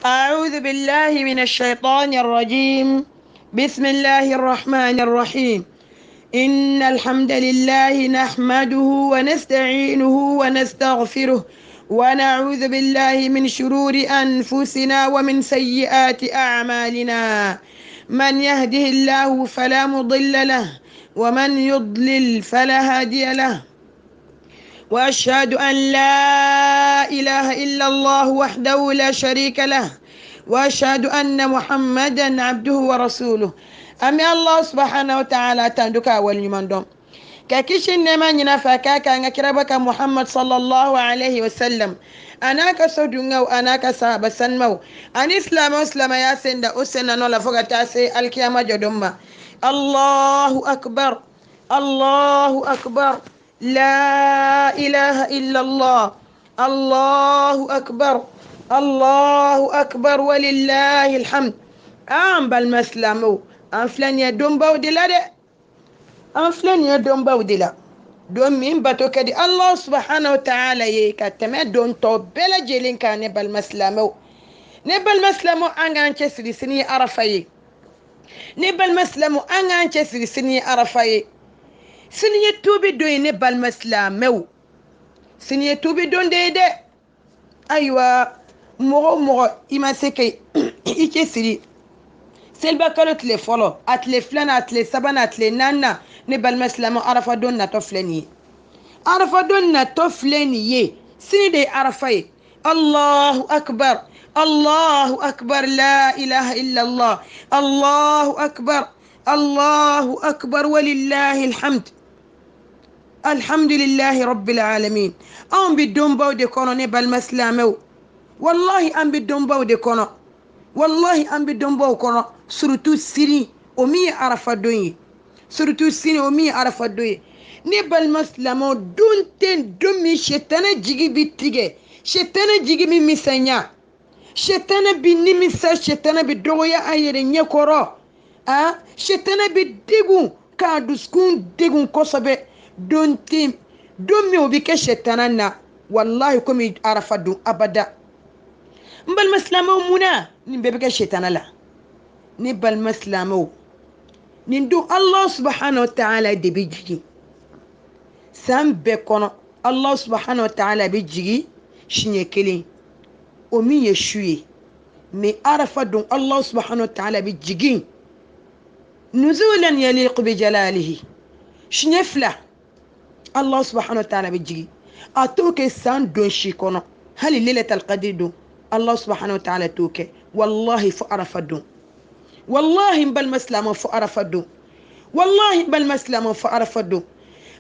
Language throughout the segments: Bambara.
أعوذ بالله من الشيطان الرجيم. بسم الله الرحمن الرحيم. إن الحمد لله نحمده ونستعينه ونستغفره ونعوذ بالله من شرور أنفسنا ومن سيئات أعمالنا. من يهده الله فلا مضل له ومن يضلل فلا هادي له. وأشهد أن لا إله إلا الله وحده لا شريك له وأشهد أن محمدا عبده ورسوله. أمي الله سبحانه وتعالى تندك واليمندم كاكيشن نما نفا كاكا نكربك محمد صلى الله عليه وسلم. أنا كسودنا وأنا كسابة سنمو أن إسلام أسلم يا سند أسنا نولا فوق تاسي الكيامة جدوما. الله أكبر الله أكبر لا إله إلا الله. الله أكبر الله أكبر ولله الحمد. بالمسلمو أنفلان يدوم بودلا ده أنفلان يدوم بودلا دوم من باتوكا دي الله سبحانه وتعالى يكتمه دون توبلا جيلين كان بالمسلمو نبال مسلمو أنغان كسري سني عرفاي نبال مسلمو أنغان كسري سني عرفاي سني توبي دوين نبال مسلمو سني توبي دون دي أيوة مغو إما سكي إيكي سري سلبا كانوا تلي فولو أتلي فلان أتلي سبان أتلي نانا نبال مسلمو عرفا دون نتوفلني عرفا دون نتوفلني سني دي عرفاي. الله أكبر الله أكبر لا إله إلا الله. الله أكبر الله أكبر ولله الحمد. الحمد لله رب العالمين. أم بدون باودي كونو نبال مسلمو والله أم بدون باودي كونو والله أم بدون باودي كونو surtout sini omi arafa doyi surtout sini omi arafa doyi nibal maslamo dunten dumi shetana jigi bitige shetana jigi mi misanya shetana bi nimisa shetana bi dogoya ayere nyekoro shetana bi digu ka duskun digun kosobe dunten dumi obi ke shetana na wallahi komi arafa dun abada mbal maslamo muna nimbe ke shetana la نبال مسلمو نندو الله سبحانه وتعالى دي بيجي سام بكونو الله سبحانه وتعالى بيجي شنيكلي ومي يشوي مي عرف دون الله سبحانه وتعالى بيجي نزولا يليق بجلاله شنفلا الله سبحانه وتعالى بيجي اتوكي سان دون شيكونو هل ليلة القدر دون الله سبحانه وتعالى توكي والله فعرف دون والله بالمسلم فأرفدوا والله بالمسلم فأرفدوا.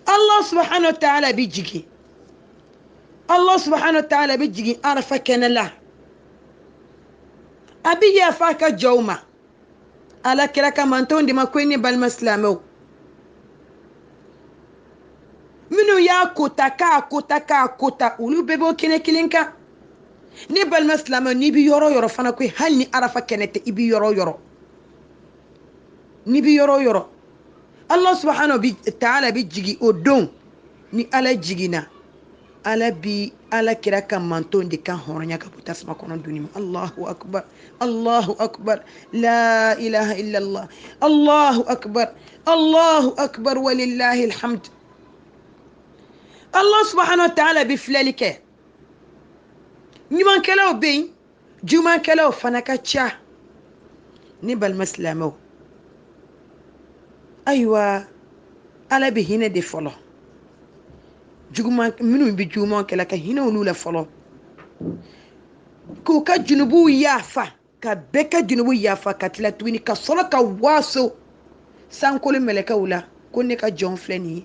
الله سبحانه وتعالى بيجي الله سبحانه وتعالى بيجي أرفك لا أبي يا فاك جوما على كلا كمان توندي ما كويني بالمسلم منو يا كوتا كا كوتا كا كوتا ولو بيبو كيني كيلينكا نبال مسلم نبي يورو يورو فانا كوي هل ني أرفك نت إبي يورو يورو نبي يورو يورو. الله سبحانه وتعالى بيجي ودون ني على جيجينا على بي على كرا كمانتون دي كان هورنيا كبوتا سما كونون دوني. الله اكبر الله اكبر لا اله الا الله. الله اكبر الله اكبر ولله الحمد. الله سبحانه وتعالى بفلالك نيمان كلاو بين جومان كلاو فنكا تشا نبال مسلمو أيوة على بهنا دي فلو جوما منو بيجوما كلاك هنا ولولا فلو كوكا جنوبو يافا كبكا جنوبو يافا كتلاتويني كصلا كواسو سان كل ملكا ولا كوني كجون فلاني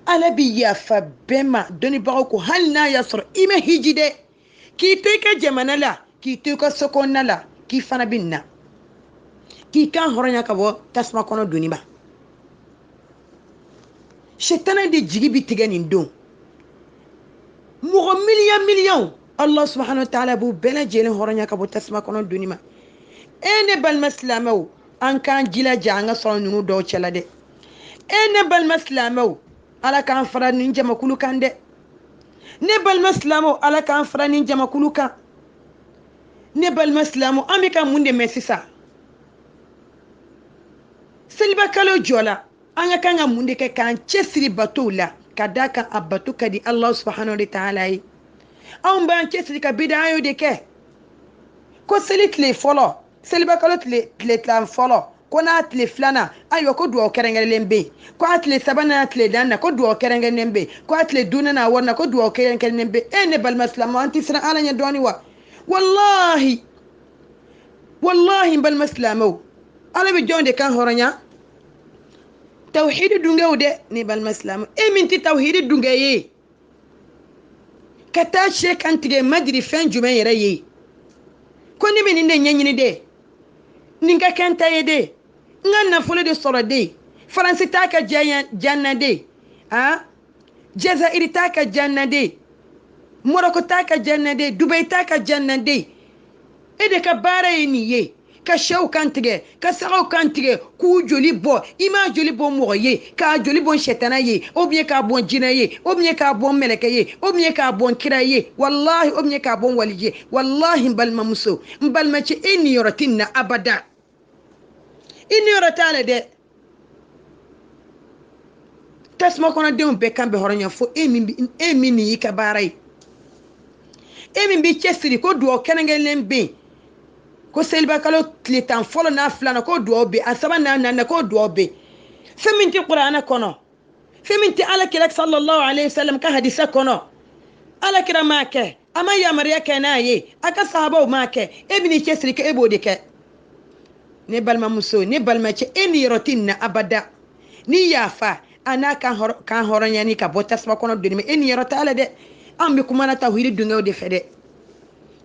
على بيافا بما دوني باروكو هل نا يسر إما هيجي دي كي تيكا جمانا لا كي تيكا سكونا لا كي فانا بينا كي كان هرنيا كبو تسمع كونو دونيبا شيطان دي جيجي بيتيغانين دون مغو مليون الله سبحانه وتعالى بو بلا جيلين هرنيا كبو تسمع كونو دونيما اين بالمسلمو ان كان جيلا جانغا صونو دو تشلا دي اين بالمسلمو على كان فران نينجا مكولو كان دي نبال مسلمو على كان فران نينجا مكولو كان ne balma silamu an bɛ ka mun de mɛn sisan seliba kalo jɔ la an ka kan ka mun de kɛ k'an cɛsiri batow la ka d'a kan a bato ka di Alahu subahanahu wa taala ye anw b'an cɛsiri ka bidaayo de kɛ ko seli tile fɔlɔ seliba kalo tile tan fɔlɔ ko n'a tile filanan ayiwa ko duwawu kɛrɛnkɛrɛnlen bɛ yen ko a tile sabanan tile naaninan ko duwawu kɛrɛnkɛrɛnnen bɛ yen ko a tile duurunan a wɔɔrɔnan ko duwawu kɛrɛnkɛrɛnnen bɛ yen ne balima silamɛw an tɛ siran ala ɲɛ dɔɔni wa wallahi n balima silamɛw ala bɛ jɔn de kan hɔrɔnya tawhidi dungew de ne balima silamɛw e min tɛ tawhidi dunge ye ka taa sɛ kan tigɛ madiri fɛn jumɛn yɛrɛ ye ko ne bɛ nin de ɲɛɲini de nin ka kɛ n ta ye de n ka nafolo de sɔrɔ de faransi t'a ka janna de jazairi t'a ka janna de moroko t'a ka janna de dubai t'a ka janna de e de ka baara ye nin ye ka sɛw kan tigɛ ka sagaw kan tigɛ k'u joli bɔ i m'a joli bɔ mɔgɔ ye k'a joli bɔ sɛtana ye ou bien k'a bɔ jinɛ ye ou bien k'a bɔ mɛlɛkɛ ye ou bien k'a bɔ kira ye wallahi ou bien k'a bɔ wali ye wallahi n balimamuso n balimacɛ e niyɔrɔ tɛ nin na abada i niyɔrɔ t'a la dɛ tasuma kɔnɔdenw bɛɛ kan bɛ hɔrɔnya fo e min nin y'i ka baara ye e min b'i cɛsiri ko duwawu kɛrɛnkɛrɛnlen bɛ yen ko seliba kalo tile tan fɔlɔ n'a filanan ko duwawu bɛ yen a sabanan n'a naaninan ko duwawu bɛ yen fɛn min tɛ kuranɛ kɔnɔ fɛn min tɛ alakira sallallahu alayhi wa sallam ka hadisa kɔnɔ alakira m'a kɛ a ma yamaruya kɛ n'a ye a ka sahabaw m'a kɛ e bɛ n'i cɛsiri kɛ e b'o de kɛ ne balimamuso ne balimacɛ e niyɔrɔ tɛ nin na abada n'i yafa a n'a kan hɔrɔnyani ka bɔ tasuma kɔnɔ doni ma e niyɔrɔ t'a la dɛ an bɛ kumana tawhidi dungew de fɛ dɛ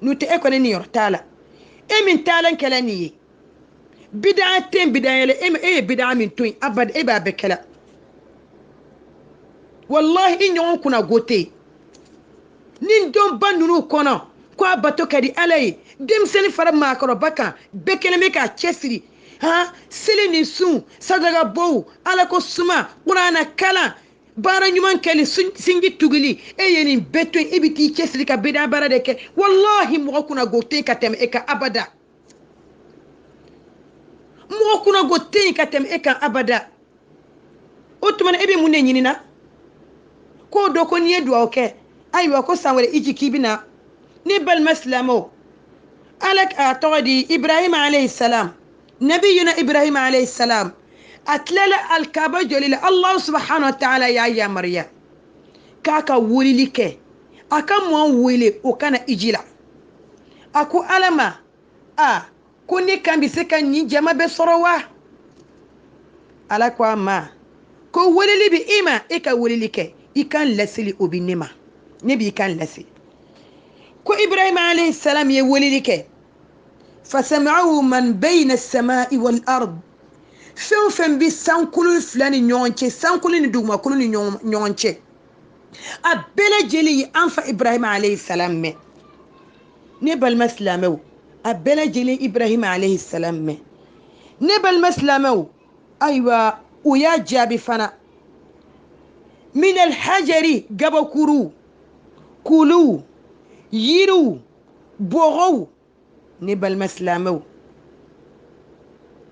n'o tɛ e kɔni niyɔrɔ t'a la e min taalan kɛla nin ye bidaa tɛ bidaa yɛlɛ e ye bidaa min to yen abada e b'a bɛɛ kɛla wallahi i ɲɔgɔn kunna go tɛ yen nin dɔnba ninnu kɔnɔ ko a bato ka di ala ye denmisɛnnin fara maakɔrɔba kan bɛɛ kɛlen bɛ k'a cɛsiri seli ni sun sadaka bɔw ala ko suma kuranna kalan baara ɲuman kɛli sinji tugili e ye nin bɛɛ to yen e bɛ t'i cɛsiri ka bidaa baara de kɛ wallahi mɔgɔ kunna go tɛ yen ka tɛmɛ e kan abada mɔgɔ kunna go tɛ yen ka tɛmɛ e kan abada o tuma na e bɛ mun de ɲini na k'o dɔn ko n'i ye duwawu kɛ ayiwa ko san wɛrɛ i jigi k'i bɛ na ne balima silamɛw ala a tɔgɔ di ibrahima alayhi salam nabiyuna ibrahima alayhi salam a tilala alkaaba jɔli la allahu subhanahu wa ta'ala y'a yamaruya k'a ka weleli kɛ a ka mɔɔw wele o kana iji la a ko ala ma ko ne kan bɛ se ka nin jama bɛɛ sɔrɔ wa ala ko a ma ko weleli bɛ i ma e ka weleli kɛ i kan laseli o bɛ ne ma ne b'i kan lase ko ibrahima alayhi salam ye weleli kɛ fasami'ahu man bayna as-sama'i wal ard fɛn o fɛn bɛ sankolo fila ni ɲɔgɔn cɛ sankolo ni dugumakolo ni ɲɔgɔn cɛ a bɛɛ lajɛlen ye an fa ibrahima alayhi salam mɛn ne balima silamɛw a bɛɛ lajɛlen ibrahima alayhi salam mɛn ne balima silamɛw ayiwa u y'a jaabi fana min alhajari gabakuru kuluw yiriw bɔgɔw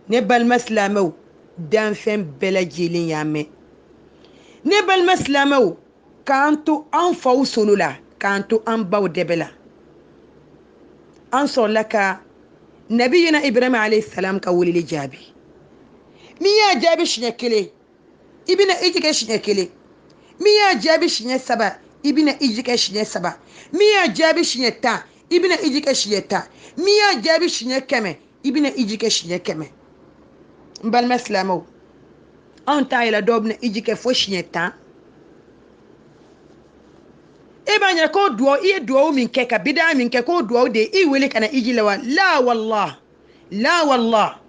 ne balima silamɛw danfɛn bɛɛ lajɛlen y'a mɛn ne balima silamɛw k'an to an faw solo la k'an to an baw dɛbɛ la an sɔrɔla ka nabiyina ibrahima alayhi salam ka weleli jaabi min y'a jaabi siɲɛ kelen i bɛna iji kɛ siɲɛ kelen min y'a jaabi siɲɛ saba i bɛna iji kɛ siɲɛ saba min y'a jaabi siɲɛ tan i bɛna iji kɛ siɲɛ tan min y'a jaabi siɲɛ kɛmɛ i bɛna iji kɛ siɲɛ kɛmɛ n balima silamɛw anw t'a yɛlɛ dɔw bɛna iji kɛ fo siɲɛ tan e b'a ɲɛ ko duwawu i ye duwawu min kɛ ka bidaa min kɛ k'o duwawu de i wele ka na iji la wa la wallah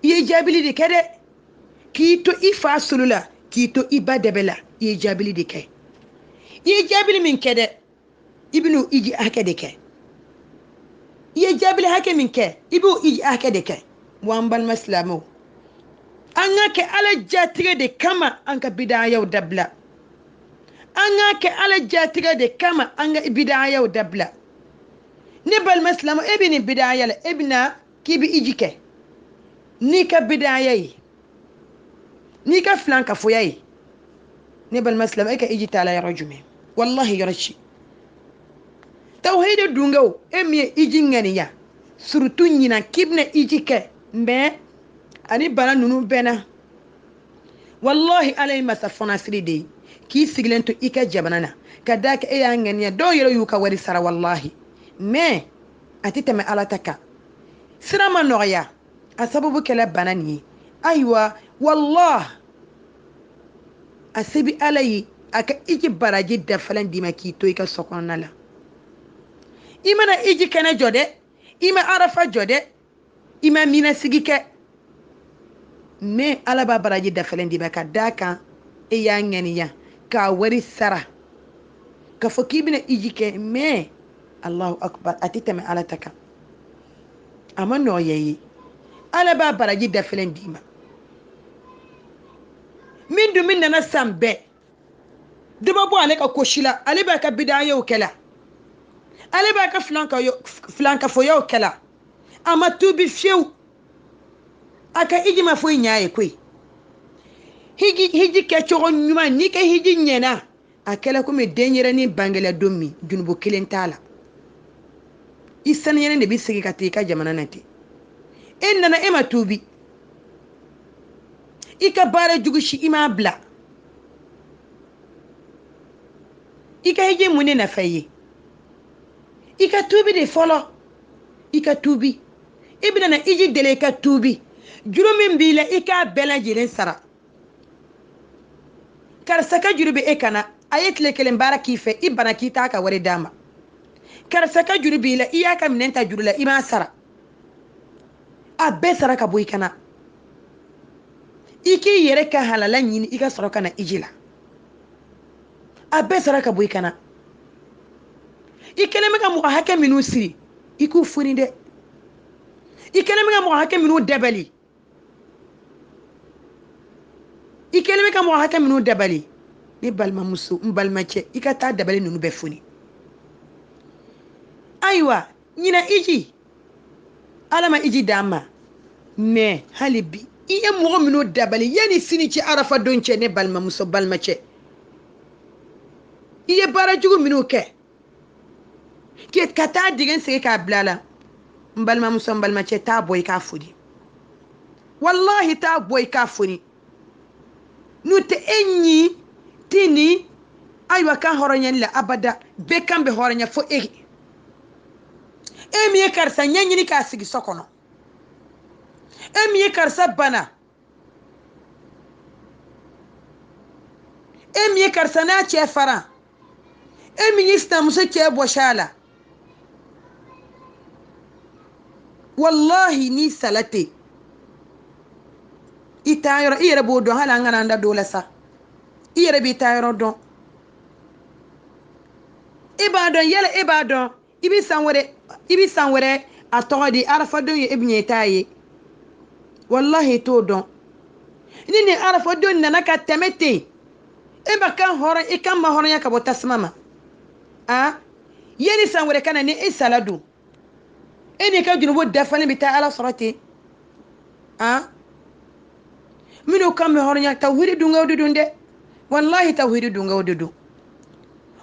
i ye jaabili de kɛ dɛ k'i to i fa solo la k'i to i ba dɛbɛ la i ye jaabili de kɛ i ye jaabili min kɛ dɛ i bɛn'o iji hakɛ de kɛ i ye jaabili hakɛ min kɛ i b'o iji hakɛ de kɛ wa an balima silamɛw an ka kɛ ala jatigɛ de kama an ka bidaayaw dabila an ka kɛ ala jatigɛ de kama an ka bidaayaw dabila نبل مسلم ابن بداية ابن كيبي إجيك نيكا بداية نيكا فلان كفوياي نبل مسلم إيكا إجي تالا يرجمي والله يرشي توحيد الدونغو إمي إجي نغنيا سرطو نينا كيبنا إجيك مبين أني بنا نونو بنا والله علي ما سفنا سريدي كي سيغلنتو إيكا جبنانا كداك إيا نغنيا دو يرو يوكا وري سارا والله ما أتيتم على تكا سرما نغيا أسبب كلا بناني أيوة والله أسبي علي أكا إيجي براجي دفلن ديما كيتو إيكا سوكونا لا إما نا إيجي كنا جودة إما عرفة جودة إما مينا سيجيكا مي على براجي دفلن ديما كداكا إيا نغنيا كاوري سارا كفوكي بنا إيجي كا مي الله أكبر أتيتم على تكا أما نويي على براجي دفلن ديما من دو من نانا سامبي دما بو عليك كوشيلا علي باكا بدايه وكلا علي باكا فلانكا فويا وكلا اما توبي فيو اكا ايجي ما فوي نياي كوي هيجي كاتشو نيما نيكا هيجي نينا akela ko me denyere ni bangela domi junubo kilen tala isan yene ne bisigi katika jamana nati enna na ema tubi ika bare jugushi ima bla ika hije mune na faye ika tubi de folo ika tubi ibna na iji dele ka tubi juromi mbila ika bela jiren sara kar saka jurube ekana ayetle kelen bara kife ibana kita ka wari dama kar saka jurubi la iyaka minenta jurula ima sara abbe sara ka boy kana iki yere ka halala nyini ika sara kana ijila abbe sara ka boy kana ikele mega mu hake minu siri iku funi de ikele mega mu hake minu debali ikele mega mu hake minu debali ni balma musu mbalma che ikata dabale nunu befuni aywa nyina iji alama iji dama me halibi iye mo minu dabale yani sini ci arafa donche ne balma musu balma che iye bara jugu minu ke kata digen se ka blala mbalma musu mbalma che ta boy ka fudi wallahi ta boy ka funi nute enyi tini aywa kan horonya la abada be kambe horonya fo emi karsa nyanyini ka sigi sokono emi karsa bana emi karsa na che fara emi yista muso che boshala wallahi ni salate itayro ire bodo hala ngana nda dole sa ire bi tayro don ibadon yele ibadon ibi sanwere atodi arafa don ye ibnye taye wallahi to don nini arafa don nana ka temete iba kan horan ikan ma horan ya ka botasmama yeli sanwere kana ni isaladu eni ka junubo dafani bi ta ala sorati minu kam horan ya tawhid dunga dunde wallahi tawhid dunga wududu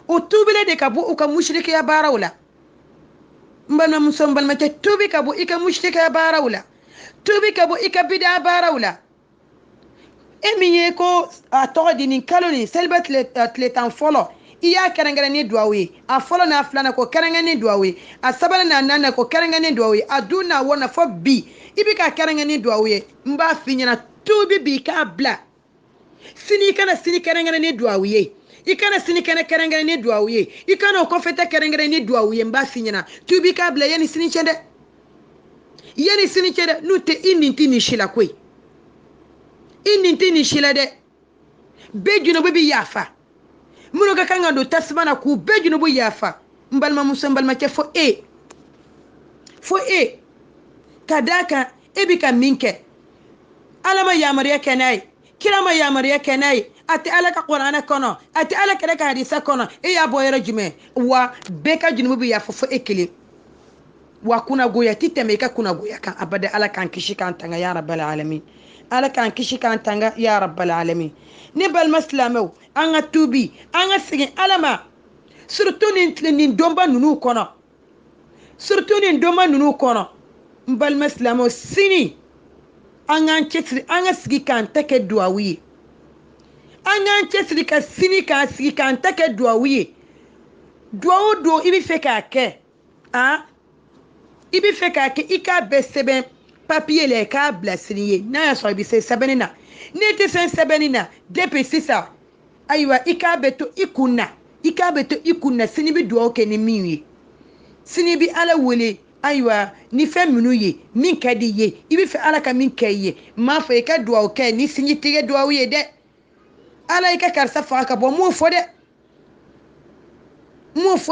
utubile de kabu uka mushriki ya barawla mbana musombal mate tubi kabu ika mushriki ya barawla tubi kabu ika bida barawla emiye ko atodi ni kaloni selbat le tan folo iya karangana ni duawi a folo na aflana ko karangana ni duawi a sabana na nana ko karangana ni duawi aduna wona fo bi ibika karangana ni duawi mba finyana tubi bi ka bla sini karangana ni duawi ikana sini kana karangana ni duawiye ikana ko feta karangana ni duawiye mba finyana tubi kabla yani sini chende nute ininti ni shila kwe ininti ni shila de bejuno bibi yafa muno ka kanga do tasmana ku bejuno bu yafa mbalma musambal ke fo kadaka ebika minke alama ya mariya kenai kirama ya mariya kenai ati ala ka qur'ana kono ati ala ka hadisa kono ya boyra jume wa beka junubu ya fo ekele wa kuna goya titeme ka kuna goya kan abada ala kan kishi kan tanga ya rabbal alamin ala kan kishi kan tanga ya rabbal alamin ni bal maslamaw anga tubi anga sigin alama surtout ni domba nunu kono surtout ni domba nunu kono bal maslamaw sini anga chetri anga sigi kan take duawi anga chetri ka sini kan sigi kan take duawi duawo do ibi fe ka ke ah ibi fe ka ke ika be seben papier le ka blasiniye na ya so ibi se sebenina ne te sen sebenina depuis sisa aywa ika beto ikuna sini bi duawo ke ni miwi sini bi ala wole aywa ni fe minu ye min kadi ye ibi fe ala ka min kaye ma fa ka duawo ke ni sini tige duawo ye de ala ika karsa fa ka bo mo fo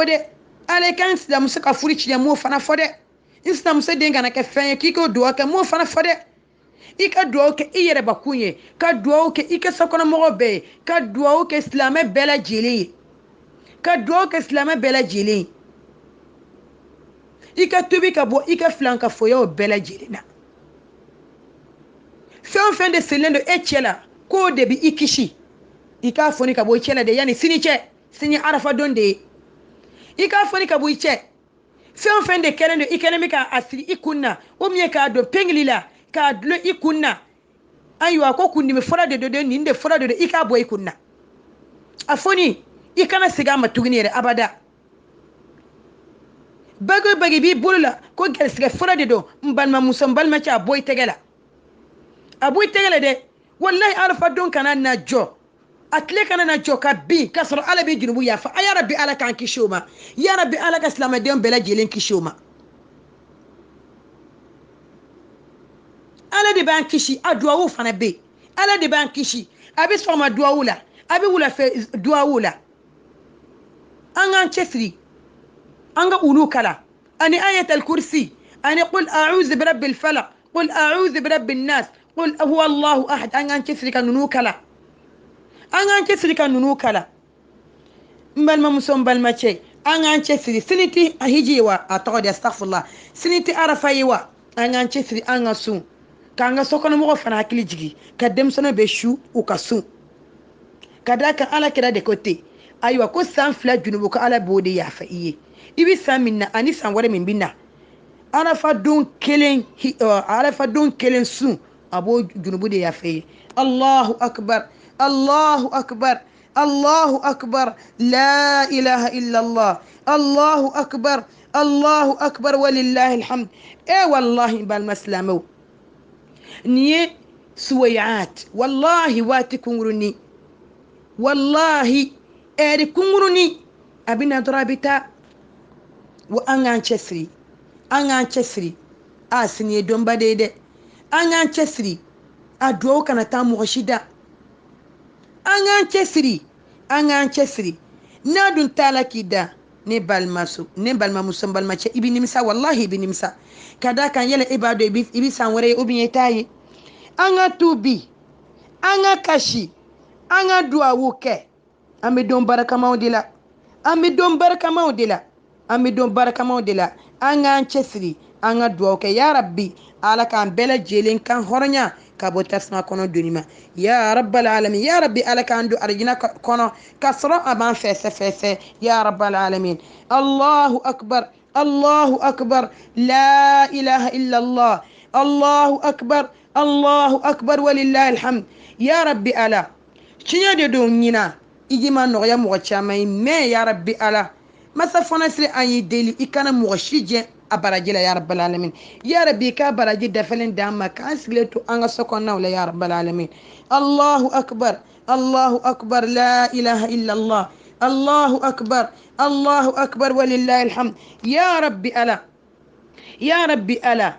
de ala kan islam suka furi ci mo fana fo de islam se denga na ke fen ki ko duawo ke mo fana fo de ika duawo ke iyere bakunye ka duawo ke ika sokona mo be ka duawo ke islam bela jeli ka duawo ke islam bela jeli ika tubi ka bo ika flanka foyo bela jeli na fin de selendo echela ko de bi ikishi ika foni ka bo echela de yani sini arafa donde ika foni ka bo iche fin de kelendo ikenemi ka asiri ikunna o mie ka do penglila ka dlo ikunna aywa ko kundi me fora de ni nde fora de ika bo ikunna afoni ikana siga matugnire abada bagi bi bulula ko gel siga fora de do mbalma musam balma cha boy tegela aboy tegela de wallahi alfa don kana na jo atle kana na jo ka bi kasro ala bi junubu ya fa ya rabbi ala kan kishoma ya rabbi ala ka islama de bela jelen kishoma ala de ban kishi adwa wu fana be ala de ban kishi abi soma dua wula abi wula fe dua wula anga chefri anga ulu kala ani ayat al-kursi ani qul a'udhu bi rabbil falaq qul a'udhu bi rabbin nas qul huwa allah ahad anga chefri kanunu kala anga chefri kanunu kala mbal ma musom bal ma che anga chefri siniti ahijiwa atawdi astaghfirullah siniti arafayiwa anga chefri anga sun kanga sokono mo fana hakili jigi ka demsono be shu u kasu kadaka ala kira de côté aywa ko san fla junubu ko ala bode ya fa iye ibi samina ani san wore min binna ala fa don kelen su abo junubu de ya fa iye Allahu akbar Allahu akbar Allahu akbar la ilaha illa Allah Allahu akbar walillahi alhamd wallahi bal maslamu niye suwayat wallahi wati kunguruni wallahi eri kunguruni abina dorabita wa angan chesri asini domba dede angan chesri adwo kana ta mughshida angan chesri nadun talakida ne balma musambal mache ibinimsa wallahi ibinimsa kada kan yele ibado ibi sanwere obiye tayi anga tubi anga kashi anga dua wuke ambe don baraka maudila anga chesri anga dua wuke ya rabbi ala kan bela jelen kan hornya kabo tasma kono dunima ya rabbal alamin ya rabbi ala kan du arjina kono kasra aban fese ya rabbal alamin Allahu akbar la ilaha illa Allah Allahu akbar walillahi alhamd ya rabbi ala chinya de do nyina igima no ya mo chamai me ya rabbi ala masa fona sire ayi deli ikana mo shije abarajila ya rabbal alamin ya rabbi ka baraji dafalen damma ka asleto anga sokonna wala ya rabbal alamin Allahu akbar la ilaha illa Allah Allahu akbar walillahi alhamd ya rabbi ala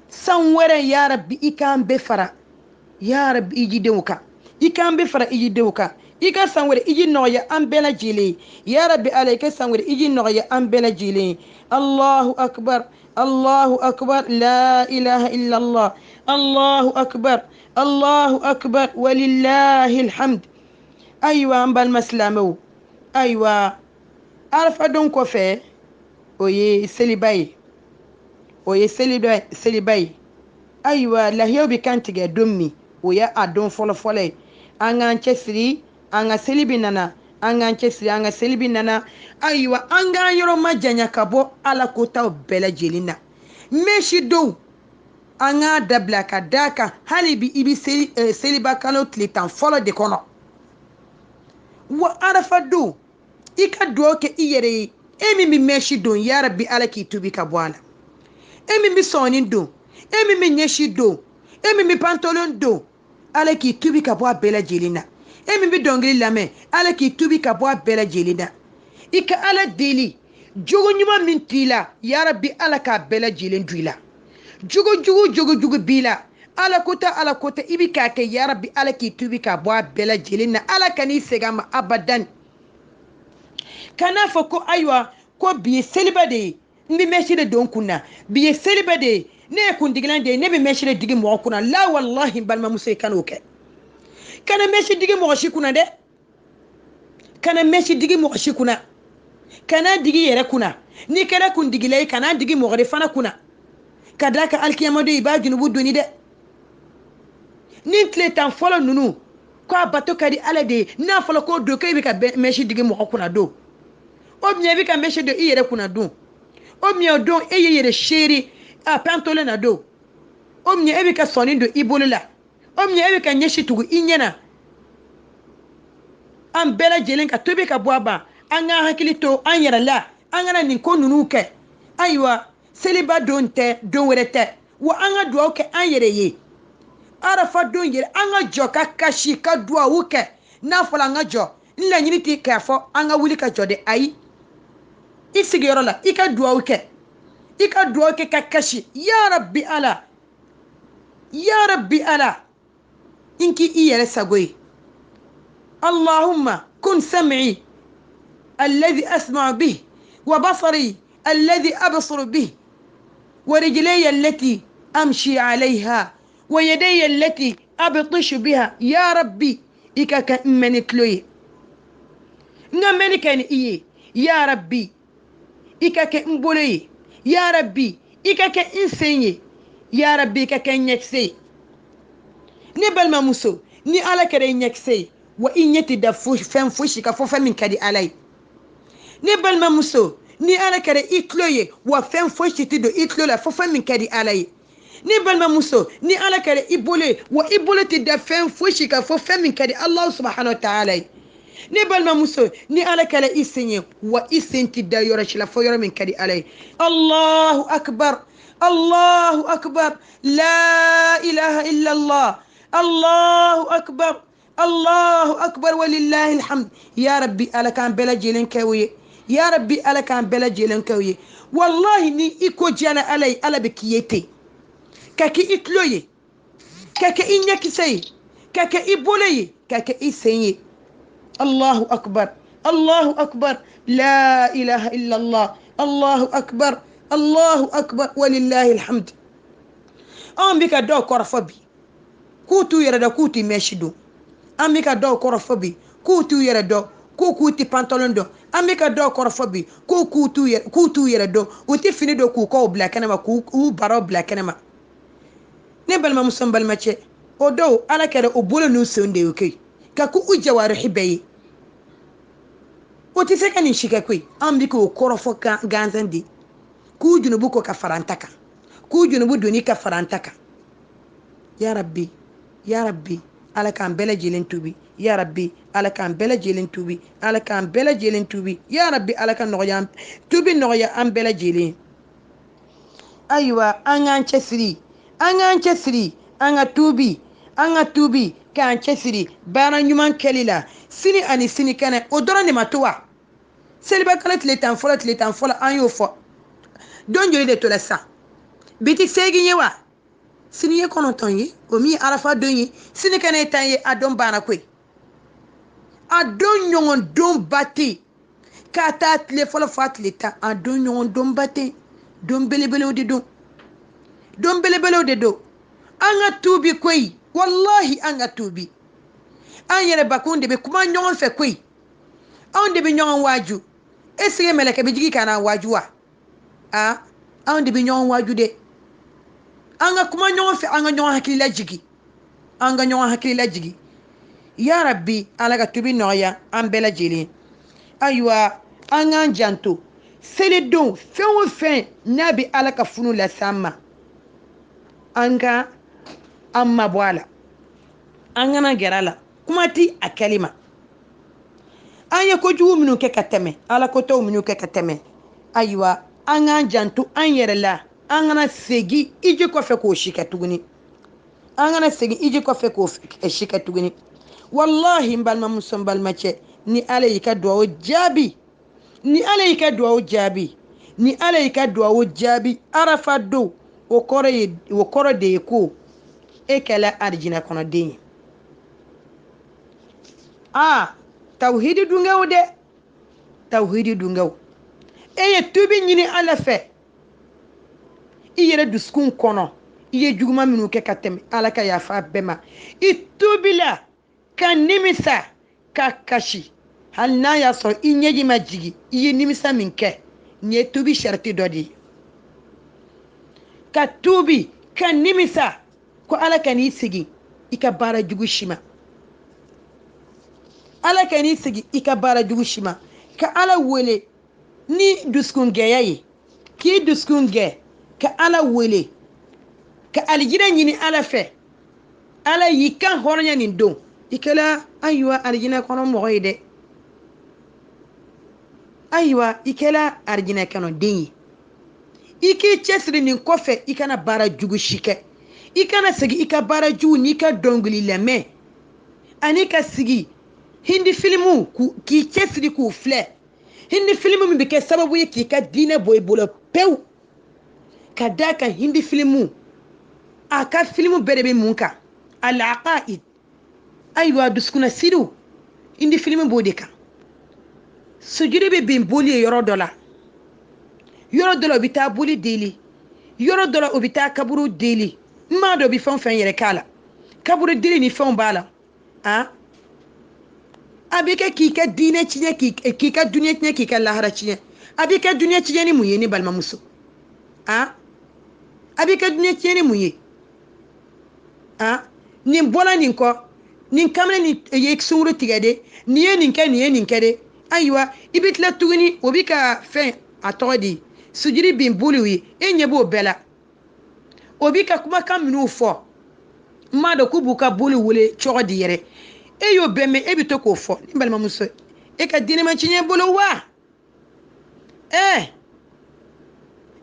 sanwere ya rabbi ikan be fara ya rabbi iji dewuka ikan be fara iji dewuka ika sanwere iji noya an bela jile ya rabbi ala ika sanwere iji noya an bela jile Allahu akbar la ilaha illa Allah Allahu akbar walillahi alhamd aywa ambal maslamo aywa arfa don ko fe oye selibaye o ye seliba ye ayiwa lahiyaw bɛ kan tigɛ don min o ye a don fɔlɔfɔlɔ ye an k'an cɛsiri an ka seli bɛ nana an k'an cɛsiri an ka seli bɛ nana ayiwa an k'an yɔrɔ ma janya ka bɔ ala kotaw bɛɛ lajɛlen na mɛsi don an k'a dabila ka d'a kan hali bi i bɛ seliba kalo tile 10 fɔlɔ de kɔnɔ wa arafa don i ka dugawu kɛ i yɛrɛ ye e min bɛ mɛsi don yarabi ala k'i tubi ka bɔ a la e min bɛ sɔɔni don e min bɛ ɲɛsi don e min bɛ pantalon don ala k'i tubi ka bɔ a bɛɛ lajɛlen na e min bɛ dɔnkili lamɛn ala k'i tubi ka bɔ a bɛɛ lajɛlen na i ka ala deli jogo ɲuman min t'i la yarabi ala k'a bɛɛ lajɛlen don i la jogo jugu b'i la ala kota i bɛ k'a kɛ yarabi ala k'i tubi ka bɔ a bɛɛ lajɛlen na ala kan'i segin a ma abadan kana fɔ ko ayiwa ko bi ye seliba de ye n bɛ mɛsi de don kun na bi ye seliba de ye ne ye kundigilan de ye ne bɛ mɛsi de digi mɔgɔ kunna la walahi balimamuso ye kan'o kɛ kana mɛsi digi mɔgɔ si kunna dɛ kana mɛsi digi mɔgɔ si kunna kana digi yɛrɛ kunna n'i kɛra kundigila ye kana digi mɔgɔ de fana kunna ka d'a kan alikiyama don i b'a junubu doni dɛ ni tile 10 fɔlɔ ninnu ko a bato ka di ala de ye n'a fɔra k'o don k'e bɛ ka mɛsi digi mɔgɔ kunna don o bien i bɛ ka mɛsi don i yɛrɛ kunna don o bien o don e ye yɛrɛ seere a pantolen na don o bien e bɛ ka sɔni don i bolo la o bien e bɛ ka ɲɛsi tugu i ɲɛna an bɛɛ lajɛlen ka tobi ka bɔ a ban an k'an hakili to an yɛrɛ la an kana nin ko ninnu kɛ ayiwa seliba don tɛ don wɛrɛ tɛ wa an ka dugawu kɛ an yɛrɛ ye arafa don yɛrɛ an ka jɔ ka kasi ka dugawu kɛ n'a fɔra an ka jɔ n laɲini tɛ k'a fɔ an ka wuli ka jɔ de ayi i sigiyɔrɔ la i ka dugawu kɛ ka kasi ya rabbi ala in k'i yɛrɛ sago ye allahumma kun sam'i alladhi asma'u bih wa basari alladhi absuru bih wa rijlaya allati amshi 'alayha wa yadayya allati abtishu biha ya rabbi ikaka meni kloye nga meni kan iye ya rabbi ikaka mboloye ya rabbi ikaka insenye ya rabbi ikaka nyekse ni balma muso ni ala kare nyekse wa inyeti da fen fushi ka fo min kadi alai ni balma muso ni ala kare ikloye wa fen fushi ti do iklo la fo min kadi alai ni balma muso ni ala kare ibole wa ibole ti da fen fushi ka fo min kadi allah subhanahu wa ta'ala ni balma muso ni ala kare isenye wa isenti da yoro shila fo yoro min kadi alai allahu akbar la ilaha illa allah allahu akbar walillahi alhamd ya rabbi ala kan bela jelen kawye ya rabbi ala kan bela jelen kawye wallahi ni iko jana alai ala be kiyete kake itloye kake inyakisay kake ibolaye kake isenye allahu akbar la ilaha illa allah allahu akbar walillahi alhamd an bika do korfobi kutu yere da kuti meshido an bika do korfobi kutu yere do ko kuti pantalon do an bika do korfobi ko kutu yere do uti fini do ku ko black na ma ku baro black na ma ne balma musam balma che o do ala kere o bolo nu sonde okay ka ku ujawari hibayi o ti se kan shika kwi an bika o korfo ganzandi ku junubu ko ka farantaka ku junubu doni ka farantaka ya rabbi ala kan bela jelen tubi ya rabbi ala kan bela jelen tubi ya rabbi ala kan noya tubi noya an bela jelen aywa an an cesiri an ga tubi kan cesiri bana nyuman kelila sini ani sini kana o doro ne matowa seliba kala tile tan fola an yo fo don joli de tola sa bitik segi nyewa sini ye kono tonye o mi arafa donye sini kana tanye adon bana kwe adon nyon don bate kata tile fola fatle ta adon nyon don bate don belebele de do anga tubi kwe wallahi anga tubi an yere bakunde be kuma nyon fe kwe on de be nyon waju esige meleke be jigi kana wajuwa an de bi ɲɔgɔn wajude an ka kuma ɲɔgɔn fɛ an ka ɲɔgɔn hakilila jigi an ka ɲɔgɔn hakilila jigi ya rabbi ala ka tubi nɔgɔya an bɛɛ lajɛlen ayiwa an k'an janto selidenw fɛn o fɛn n'a bɛ ala ka funu las'an ma an ka an mabɔ a la an kana gɛrɛ a la kuma ti a kɛli ma an ye kojugu minnu kɛ ka tɛmɛ ala kotaw minnu kɛ ka tɛmɛ ayiwa an k'an janto an yɛrɛ la an kana segin iji kɔfɛ k'o si kɛ tuguni an kana segin iji kɔfɛ k'o si kɛ tuguni wallahi n balimamuso n balimacɛ ni ala y'i ka duwawu jaabi ni ala y'i ka duwawu jaabi ni ala y'i ka duwawu jaabi arafa don o kɔrɔ de ye ko e kɛla arijinɛ kɔnɔden ye tawhidi dungɛw dɛ tawhidi dungɛw e ye tubi ɲini ala fɛ i yɛrɛ dusukun kɔnɔ i ye juguman minnu kɛ ka tɛmɛ ala ka yafa bɛɛ ma i tubila ka nimisa ka kasi hali n'a y'a sɔrɔ i ɲɛji ma jigi i ye nimisa min kɛ nin ye tubi shariti dɔ de ye ka tubi ka nimisa ko ala ka n'i sigi i ka baara jugu si ma ala ka n'i sigi i ka baara jugu si ma ka ala wele ni dusukun gɛya ye k'i dusukun gɛ ka ala wele ka alijinɛ ɲini ala fɛ ala y'i kan hɔrɔnya nin don i kɛla ayiwa alijinɛ kɔnɔ mɔgɔ ye dɛ ayiwa i kɛla arijinɛ kɔnɔ den ye i k'i cɛsiri nin kɔfɛ i kana baara jugu si kɛ i kana segin i ka baara jugu n'i ka dɔnkili lamɛn ani ka sigi hindi filimu k'i cɛsiri k'u filɛ hindi filimu min bɛ kɛ sababu ye k'i ka diinɛ bɔ i bolo pewu ka da kan hindi filimu a ka filimu bɛɛ de bɛ mun kan al-aqaid ayiwa dusukuna siriw hindi filimu b'o de kan sujudi bɛ bin boli ye yɔrɔ dɔ la o bɛ taa boli deli yɔrɔ dɔ la o bɛ taa kaburu deli n m'a dɔn o bɛ fɛn o fɛn yɛrɛ k'a la kaburu deli ni fɛnw b'a la a bɛ kɛ k'i ka diinɛ tiɲɛ k'i ka duniya tiɲɛ k'i ka lahara tiɲɛ a bɛ kɛ duniya tiɲɛ ni mun ye ne balimamuso a bɛ kɛ duniya tiɲɛ ni mun ye nin bɔla nin kɔ nin kamalen nin ye sunkuru tigɛ de nin ye nin kɛ de ayiwa i bɛ tila tuguni o bɛ ka fɛn a tɔgɔ di sujudi bin boliw ye e ɲɛ b'o bɛɛ la o bɛ ka kumakan minnu fɔ n m'a dɔn k'u b'u ka boli wele cogo di yɛrɛ e y'o bɛɛ mɛn e bɛ to k'o fɔ ni balimamuso e ka diinɛ ma tiɲɛ bolo wa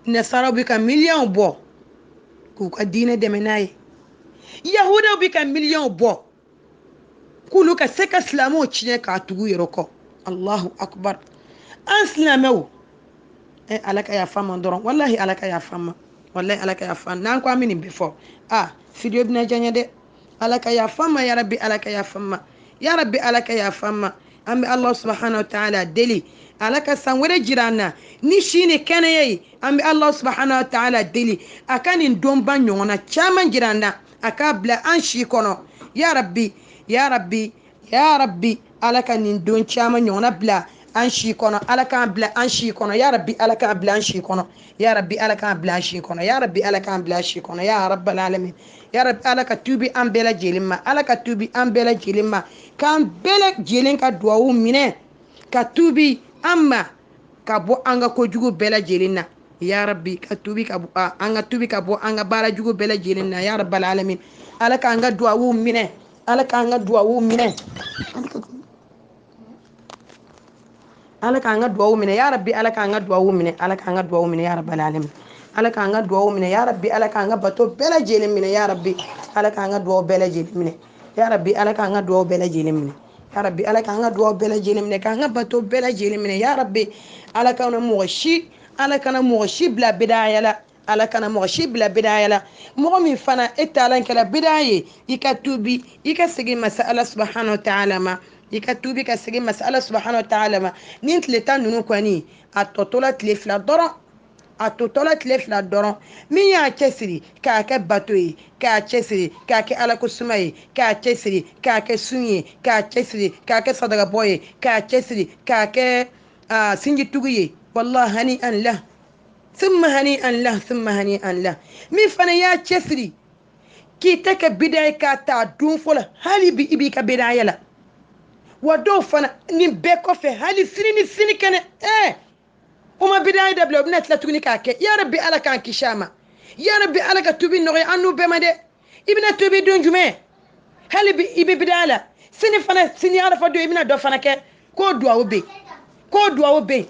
nasaraw bɛ ka miliyɔnw bɔ k'u ka diinɛ dɛmɛ n'a ye yahudaw bɛ ka miliyɔnw bɔ k'olu ka se ka silamɛw tiɲɛ k'a tugu yɛrɛ kɔ allahu akbar an silamɛw ala ka yafa ma dɔrɔn wallahi ala ka yafa ma wallahi ala ka yafa n'an ko an bɛ nin bɛɛ fɔ video bɛna diya dɛ ala ka yafa ma ya rabbi ala ka yafa ma ya rabbi ala ka yafa ma an bɛ allah subhanahu wa ta'ala deli ala ka san wɛrɛ jira an na ni si ni kɛnɛya ye an bɛ allah subhanahu wa ta'ala deli a ka nin donba ɲɔgɔnna caman jira an na a k'a bila an si kɔnɔ ya rabbi ya rabbi ya rabbi ala ka nin don caman ɲɔgɔnna bila an si kɔnɔ ala k'an bila an si kɔnɔ ya rabbi ala k'an bila an si kɔnɔ ya rabbi ala k'an bila an si kɔnɔ ya rabbi ala k'an bila an si kɔnɔ ya rabbal alamin ya rabbi ala ka tubi an bɛɛ lajɛlen ma ala ka tubi an bɛɛ lajɛlen ma k'an bɛɛ lajɛlen ka duwawu minɛ ka tubi an ma ka bɔ an ka kojugu bɛɛ lajɛlen na ya rabbi ka tubi ka bɔ an ka tubi ka bɔ an ka baara jugu bɛɛ lajɛlen na ya rabbal alamin ala k'an ka duwawu minɛ ala k'an ka duwawu minɛ ala k'an ka duwawu minɛ ya rabbi ala k'an ka duwawu minɛ ala k'an ka duwawu minɛ ya rabbal alamin ala k'an ka duwawu minɛ ya rabbi ala k'an ka bato bɛɛ lajɛlen minɛ ya rabbi ala k'an ka duwawu bɛɛ lajɛlen minɛ ya rabbi ala k'an ka duwawu bɛɛ lajɛlen minɛ ya rabbi ala k'an ka duwawu bɛɛ lajɛlen minɛ k'an ka bato bɛɛ lajɛlen minɛ ya rabbi ala kana mɔgɔ si bila bidaya la ala kana mɔgɔ si bila bidaya la mɔgɔ min fana e taalan kɛla bidaya ye i ka tubi i ka segin masa ala subhanahu wa ta'ala ma i ka tubi ka segin masa ala subhanahu wa ta'ala ma ni tile tan ninnu kɔni a tɔtɔla tile fila dɔrɔn min y'a cɛsiri k'a kɛ bato ye k'a cɛsiri k'a kɛ ala ko suma ye k'a cɛsiri k'a kɛ sun ye k'a cɛsiri k'a kɛ sadagabɔ ye k'a cɛsiri k'a kɛ sinjitugu ye wallahi hani an la ثم هنيئا له ثم هنيئا له مي فانا يا تشفري كي تك بداية كاتا دون فولا هالي بي إبيك بداية لا ودو فانا نبكو في هالي سنين كان وما بداية دبلو بنات لا تغني كاكي يا ربي على كان كشامة يا ربي على كتوبي نغي أنو بمدي ابن توبي دون جمع هالي بي إبي بداية لا سنين فانا سنين عرفة دو ابن دو فانا كي كو دواو بي كو دواو بي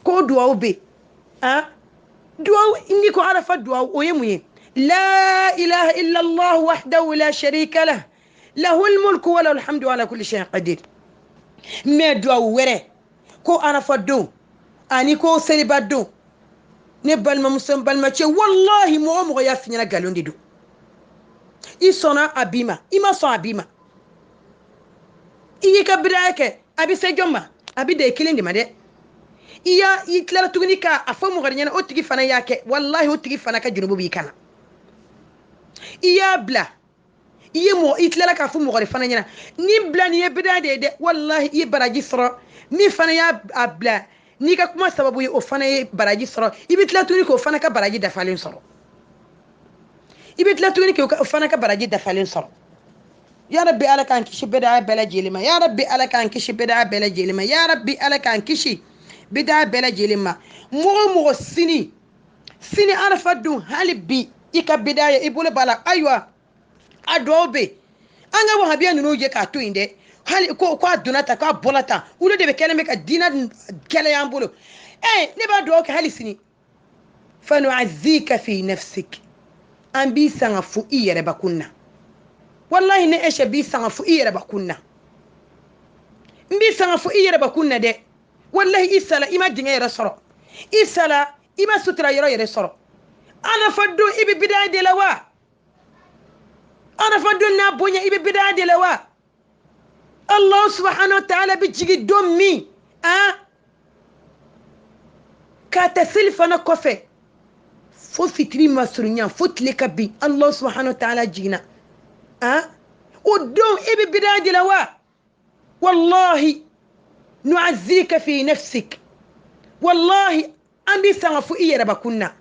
كو دواو بي دواو إني كو عرفة دواو ويموي لا إله إلا الله وحده لا شريك له له الملك وله الحمد على كل شيء قدير ما دواو وره كو عرفة دو أني كو سلبا دو نبال ما مسلم بال ما والله مو يافنينا قالون دي دو إيصنا أبيما إما صا أبيما إيه كبراك أبي سجمة أبي ده كلين دي ما ده iya itlara tuguni ka afamu garnyana otigi fana yake wallahi otigi fana ka junubu bi kana iya bla iya mo itlara ka afamu gar fana nyana ni bla ni bida de wallahi i baraji soro ni fana ya abla ni ka kuma sababu o fana baraji soro ibitla tuguni ko fana ka baraji da falen soro ibitla tuguni ko fana ka baraji da falen soro يا ربي على كان كشي بدا بلا جيلما يا ربي على كان كشي بدا بلا جيلما يا ربي على كان كشي بدا بلا جيلما مو سيني عرف دون هل بي يك بدايه يبول بالا ايوا ادوبي anga wa habia no je ka to inde hal ko adunata ka bolata ulo de be keleme ka dina kele yambulo ne ba do ka halisini fanu'azzika fi nafsik an bi sanga fu iyere bakunna wallahi ne eshe bi sanga fu iyere bakunna mbi sanga fu iyere bakunna de wallahi isala ima dinga yere soro isala ima sutra yere soro ana faddo ibi bid'a de lawa ana faddo na bonya ibi bid'a de lawa Allah subhanahu wa ta'ala bi jigi dommi ka tasilfana kofe fo fitri masurunya fo tleka bi Allah subhanahu wa ta'ala jigina ودوم إبي بداية لوا والله نعزيك في نفسك والله أمبي سانفو إيرا بكنا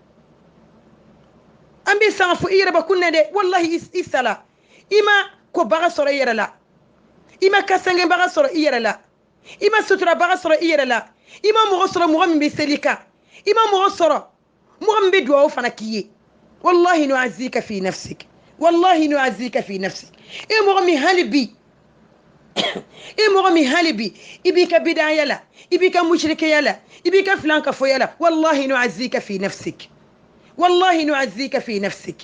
أمبي سانفو إيرا بكنا دي والله إسلا إما كو بغا سورا إيرا لا إما كاسنغن بغا سورا إيرا لا إما سترا بغا سورا إيرا لا إما مغسرا مغم بسليكا إما مغسرا مغم بدوا فنكيه والله نعزيك في نفسك والله نعزيك في نفسك إيه مغمي هالبي إيه مغمي هالبي إبيك بداية لا إبيك مشرك يلا إبيك فلان كفو يلا والله نعزيك في نفسك والله نعزيك في نفسك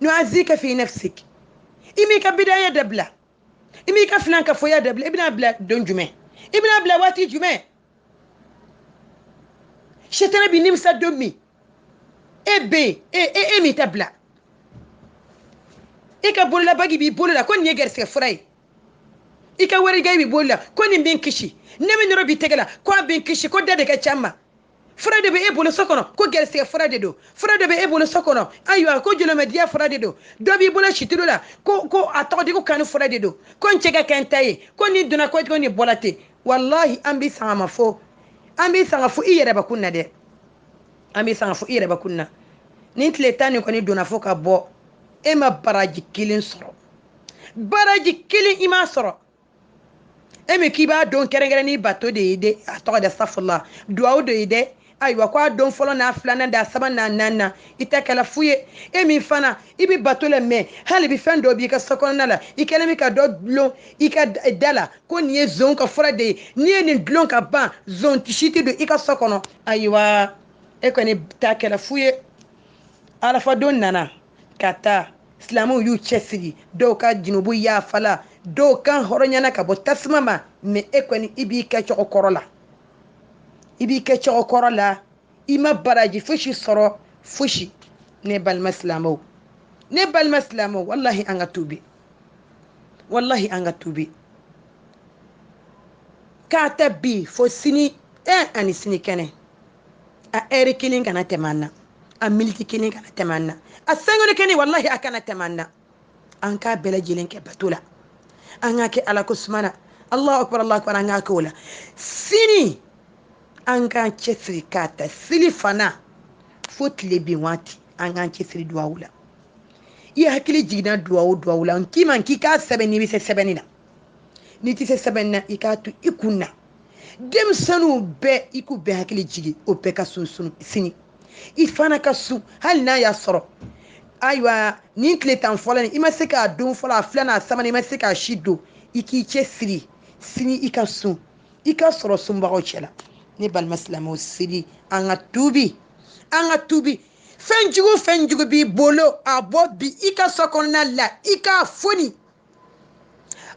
نعزيك في نفسك إبيك بداية دبلا إبيك فلان كفو يا دبلا ابن أبلا دون جمع ابن أبلا واتي جمع شتنا بنمسا دمي ebe mi tabla ika bolla bagi bi bolla kon ye gerse fray ika wari gay bi bolla kon bin kishi nemi no bi tegala ko bin kishi ko dade ka chamma frade be ebolo sokono ko gerse frade do frade be ebolo sokono aywa ko jolo media frade do bi bolla shitilo la ko atodi ko kanu frade do kon chega kentaye ko ni duna ko ni bolate wallahi ambi sama fo iyere bakunna de ambi sanga fu ire bakunna ni tletani ko ni dona fo ka bo e ma baraji kilin soro baraji kilin ima soro e me kiba don kerengere ni bato de ide ato de safullah duwa de ide aywa kwa don folo na flana da saba na nana itakala fuye e mi fana ibi bato le me hali bi fendo bi ka sokona la ikele mi ka do lo ika dala ko ni zon ka fora de ni glon ka ban zon tishiti do ika sokono aywa e ko ni takala fuye ala fa don nana kata islamu yu chesigi do ka jinubu ya fala do kan horonyana ka bo tasmama me e ko ni ibi ka chokorola ibi ke chokorola ima baraji fushi soro fushi ne bal maslamo wallahi anga tubi ka tabbi fo sini ani sini kene a eri kilin kana temanna a milki kilin kana temanna a sangone kene wallahi akana temanna an ka bela jilin ke batula an ke ala kusmana allahu akbar anga ko la sini an k'an cɛsiri k'a ta seli fana fo tile bin waati an k'an cɛsiri duwawu la. I hakili jiginna duwawu la n k'i ma k'i k'a sɛbɛn n'i bɛ se sɛbɛnni na n'i tɛ se sɛbɛnni na i k'a to i kun na. Denmisɛnninw bɛɛ i k'u bɛɛ hakili jigin o bɛɛ ka sun sini i fana ka sun hali n'a y'a sɔrɔ ayiwa nin tile tan fɔlɔ nin i ma se k'a don fɔlɔ a filanan a sabanan i ma se k'a si don i k'i cɛsiri sini i ka sun i ka sɔrɔ sunbagaw cɛla. Ne balima silamɛw seli an ka tuubi fɛn jugu b'i bolo a bɔ bi i ka so kɔnɔna la i k'a foni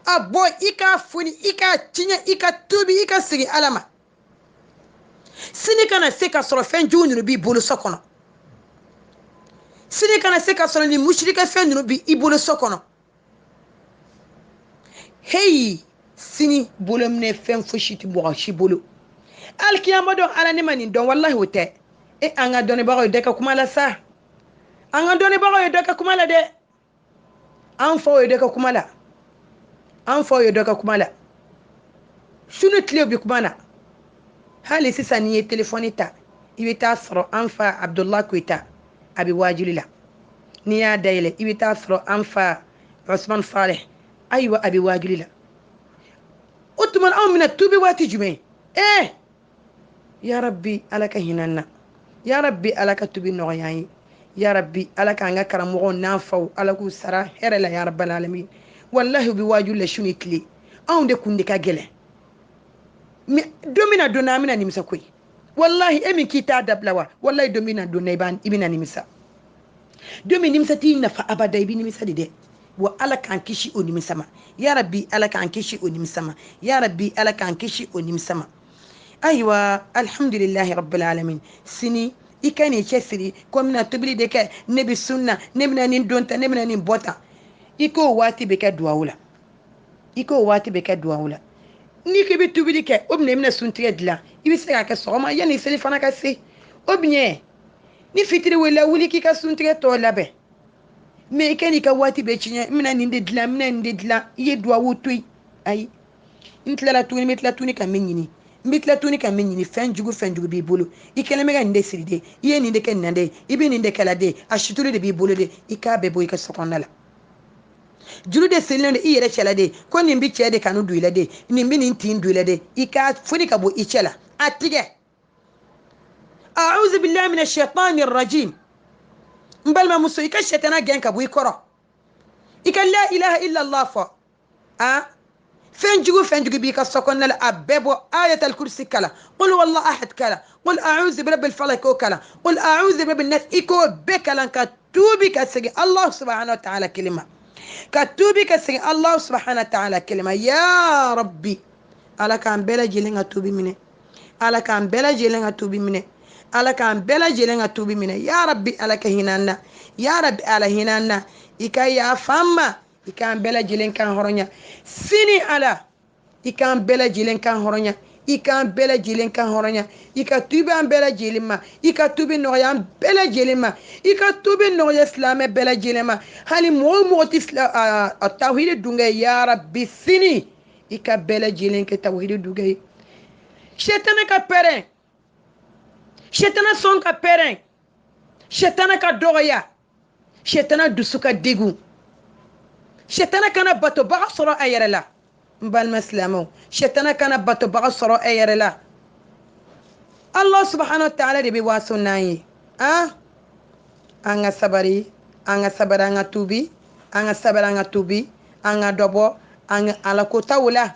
a bɔ i k'a foni i k'a tiɲɛ i ka tuubi i ka segin Ala ma. Sini kana se ka sɔrɔ fɛn jugu ninnu b'i bolo so kɔnɔ. Sini kana se ka sɔrɔ ni mushrika fɛn ninnu b'i bolo so kɔnɔ. Hey, sini bolo minɛ fɛn fosi tɛ mɔgɔ si bolo. Alkiyama don Ala ne ma nin dɔn wallahi o tɛ. An ka dɔnnibagaw ye dɔ ka kuma la sa. An ka dɔnnibagaw ye dɔ ka kuma la dɛ. An faw ye dɔ ka kuma la. An faw ye dɔ ka kuma la. Sunu tile bɛ kuma na. Hali sisan n'i ye telefɔni ta i bɛ taa sɔrɔ an fa Abdullah Koyita a bɛ wajuli la. N'i y'a dayɛlɛ i bɛ taa sɔrɔ an fa Usman Saleh ayiwa a bɛ wajuli la. O tuma anw bɛna tuubi waati jumɛn? Ya Rabbi Ala ka hinɛ an na. Ya Rabbi Ala ka tuubi nɔgɔya an ye. Ya Rabbi Ala k'an ka karamɔgɔw n'an faw Ala k'u sara hɛrɛ la ya Rabbal alamin. Wallahi u bɛ wajuli la su ni tile. Anw de kun de ka gɛlɛn. Mais don min na don na an bɛna nimisa koyi. Wallahi e min k'i t'a dabila wa wallahi don min na don na i bɛna nimisa. Don min nimisa t'i nafa abada i bɛ nimisa de dɛ. Wa Ala k'an kisi o nimisa ma. Ya Rabbi Ala k'an kisi o nimisa ma. Ya Rabbi Ala k'an kisi o nimisa ma. Ayiwa alhamdulillahi rabbil alamin. Sini i ka n'i cɛsiri ko n bɛna tobili de kɛ ne bɛ sunna ne bɛna nin don tan ne bɛna nin bɔ tan. I k'o waati bɛ kɛ duwawu la. I k'o waati bɛ kɛ duwawu la. N'i k'i bɛ tobili kɛ o bɛna i bɛna suntigɛ dilan i bɛ se k'a kɛ sɔgɔma yanni seli fana ka se. O bien ni fitiri wulila wuli k'i ka suntigɛ tɔ labɛn. Mais i ka n'i ka waati bɛɛ tiɲɛ n bɛna nin de dilan n bɛna nin de dilan i ye duwawu to yen. Ayi n tilala tuguni n bɛ tila tuguni ka min ɲini. N bɛ tila tuguni ka min ɲini fɛn jugu b'i bolo i kɛlen bɛ ka nin de siri de i ye nin de kɛ nin na de i bɛ nin de kɛla de a situlu de b'i bolo de i k'a bɛɛ bɔ i ka so kɔnɔna la. Juru de sirilen don i yɛrɛ cɛla de ko nin bɛ cɛ de kanu don i la de nin bɛ nin tin don i la de i k'a foni ka bɔ i cɛ la a tigɛ. A'udhu billahi minash shaitani rajim. N balimamuso i ka sɛtana gɛn ka bɔ i kɔrɔ i ka la ilaha illallah fɔ fɛn jugu b'i ka so kɔnɔna la a bɛɛ bɔ ayatul kursi kala qul huwallahu ahad kala qul a'udhu birabbil falaq o kala qul a'udhu birabbin nas i k'o bɛɛ kalan ka tuubi ka segin Allah subhanahu wa ta'ala kelen ma ka tuubi ka segin Allah subhanahu wa ta'ala kelen ma ya Rabbi Ala k'an bɛɛ lajɛlen ka tuubi minɛ Ala k'an bɛɛ lajɛlen ka tuubi minɛ Ala k'an bɛɛ lajɛlen ka tuubi minɛ ya Rabbi Ala ka hinɛ an na ya Rabbi Ala hinɛ an na i ka yafa an ma i k'an bɛɛ lajɛlen kan hɔrɔnya sini Ala i k'an bɛɛ lajɛlen kan hɔrɔnya i k'an bɛɛ lajɛlen kan hɔrɔnya i ka tuubi an bɛɛ lajɛlen ma i ka tuubi nɔgɔya an bɛɛ lajɛlen ma i ka tuubi nɔgɔya silamɛ bɛɛ lajɛlen ma hali mɔgɔ o mɔgɔ tɛ tawhidi dunkɛ ya Rabbi sini i ka bɛɛ lajɛlen kɛ tawhidi dunkɛ ye sɛtana ka pɛrɛn sɛtana sɔn ka pɛrɛn sɛtana ka dɔgɔya sɛtana dusu ka degun sɛtana kana batobaga sɔrɔ a yɛrɛ la n balima silamɛw sɛtana kana batobaga sɔrɔ a yɛrɛ la Allah subhanahu wa ta'ala de bɛ waaso n'an ye an ka sabari an ka sabari an ka tuubi an ka sabari an ka tuubi an ka dɔ bɔ an ka alakotaw la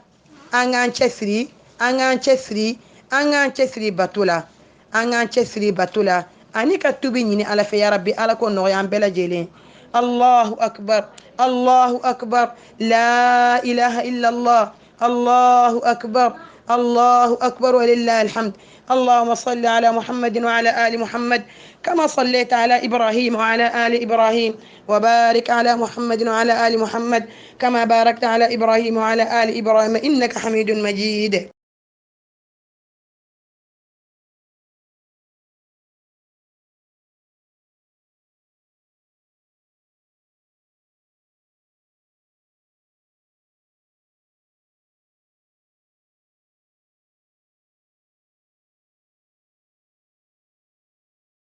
an k'an cɛsiri an k'an cɛsiri an k'an cɛsiri bato la an k'an cɛsiri bato la ani ka tuubi ɲini Ala fɛ ya Rabbi Ala ko nɔgɔya an bɛɛ lajɛlen. Allahu akbar Allahu akbar la ilaha illallah Allahu akbar walillahi alhamd. اللهم صل على محمد وعلى آل محمد كما صليت على إبراهيم وعلى آل إبراهيم وبارك على محمد وعلى آل محمد كما باركت على إبراهيم وعلى آل إبراهيم إنك حميد مجيد.